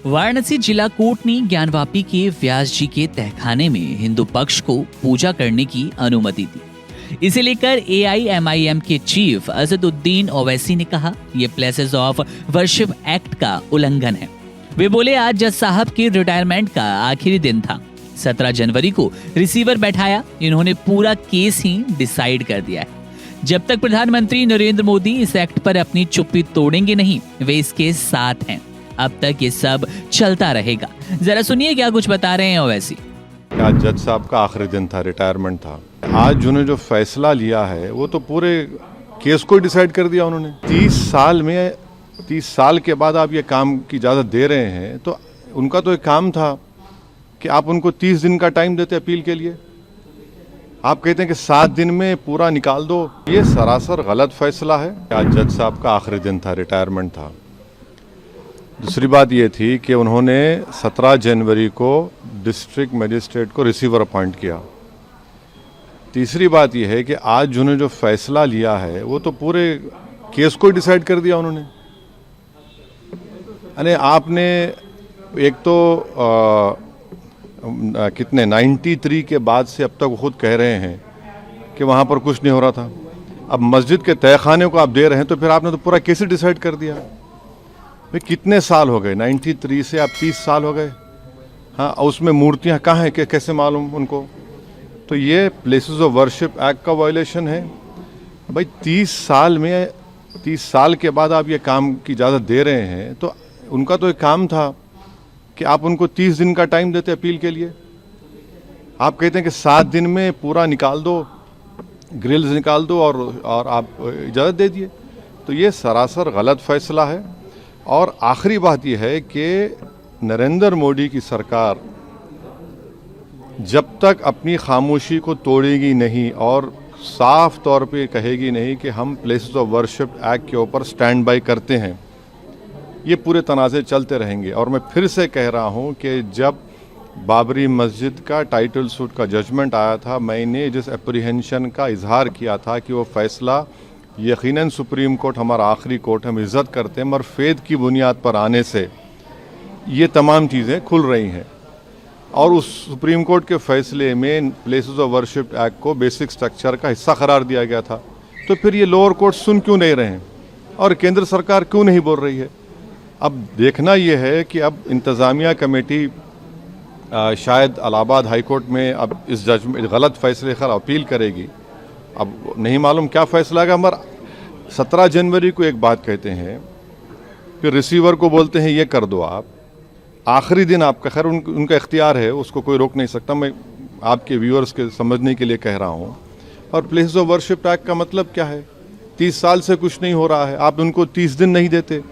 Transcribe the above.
वाराणसी जिला कोर्ट ने ज्ञानवापी के व्यास जी के तहखाने में हिंदू पक्ष को पूजा करने की अनुमति दी। इसे लेकर AIMIM के चीफ असदुद्दीन ओवैसी ने कहा, यह प्लेसेस ऑफ वर्शिप एक्ट का उल्लंघन है। वे बोले, आज जज साहब के रिटायरमेंट का आखिरी दिन था। 17 जनवरी को रिसीवर बैठाया, इन्होंने पूरा केस ही डिसाइड कर दिया है। जब तक प्रधानमंत्री नरेंद्र मोदी इस एक्ट पर अपनी चुप्पी तोड़ेंगे नहीं, वे इसके साथ हैं। अब तक ये सब चलता रहेगा। जरा सुनिए क्या कुछ बता रहे हैं ओवैसी। आज जज साहब का आखिरी दिन था, रिटायरमेंट था। आज उन्होंने जो फैसला लिया है वो तो पूरे केस को डिसाइड कर दिया उन्होंने। 30 साल के बाद आप ये काम की इजाज़त दे रहे हैं, तो उनका तो एक काम था कि आप उनको 30 दिन का टाइम देते अपील के लिए। आप कहते हैं कि 7 दिन में पूरा निकाल दो। ये सरासर गलत फैसला है। आज जज साहब का आखिरी दिन था, रिटायरमेंट था। दूसरी बात ये थी कि उन्होंने 17 जनवरी को डिस्ट्रिक्ट मजिस्ट्रेट को रिसीवर अपॉइंट किया। तीसरी बात यह है कि आज उन्होंने जो फैसला लिया है वो तो पूरे केस को डिसाइड कर दिया उन्होंने। अरे आपने एक तो कितने 93 के बाद से अब तक वो खुद कह रहे हैं कि वहाँ पर कुछ नहीं हो रहा था। अब मस्जिद के तहखाने को आप दे रहे हैं, तो फिर आपने तो पूरा केस ही डिसाइड कर दिया। भाई कितने साल हो गए, 93 से आप 30 साल हो गए। हाँ, उसमें मूर्तियाँ कहाँ हैं, कैसे मालूम उनको? तो ये प्लेसेस ऑफ वर्शिप एक्ट का वायलेशन है। भाई 30 साल के बाद आप ये काम की इजाज़त दे रहे हैं, तो उनका तो एक काम था कि आप उनको 30 दिन का टाइम देते अपील के लिए। आप कहते हैं कि 7 दिन में पूरा निकाल दो, ग्रिल्स निकाल दो और आप इजाज़त दे दिए। तो ये सरासर गलत फैसला है। और आखिरी बात यह है कि नरेंद्र मोदी की सरकार जब तक अपनी खामोशी को तोड़ेगी नहीं और साफ तौर पे कहेगी नहीं कि हम प्लेसेस ऑफ वर्शिप एक्ट के ऊपर स्टैंड बाय करते हैं, ये पूरे तनाज़े चलते रहेंगे। और मैं फिर से कह रहा हूं कि जब बाबरी मस्जिद का टाइटल सूट का जजमेंट आया था, मैंने जिस एप्रीहेंशन का इजहार किया था कि वो फैसला यकीनन सुप्रीम कोर्ट हमारा आखिरी कोर्ट, हम इज़्ज़त करते हैं, मगर फेद की बुनियाद पर आने से ये तमाम चीज़ें खुल रही हैं। और उस सुप्रीम कोर्ट के फैसले में प्लेसेस ऑफ वर्शिप एक्ट को बेसिक स्ट्रक्चर का हिस्सा करार दिया गया था। तो फिर ये लोअर कोर्ट सुन क्यों नहीं रहे हैं और केंद्र सरकार क्यों नहीं बोल रही है? अब देखना ये है कि अब इंतज़ामिया कमेटी शायद इलाहाबाद हाई कोर्ट में अब इस जजमेंट गलत फैसले खिलाफ अपील करेगी। अब नहीं मालूम क्या फैसला है। हमारा 17 जनवरी को एक बात कहते हैं, फिर रिसीवर को बोलते हैं ये कर दो आप। आखिरी दिन आपका, खैर उनका इख्तियार है, उसको कोई रोक नहीं सकता। मैं आपके व्यूअर्स के समझने के लिए कह रहा हूँ। और प्लेसेस ऑफ वर्शिप एक्ट का मतलब क्या है? 30 साल से कुछ नहीं हो रहा है, आप उनको 30 दिन नहीं देते।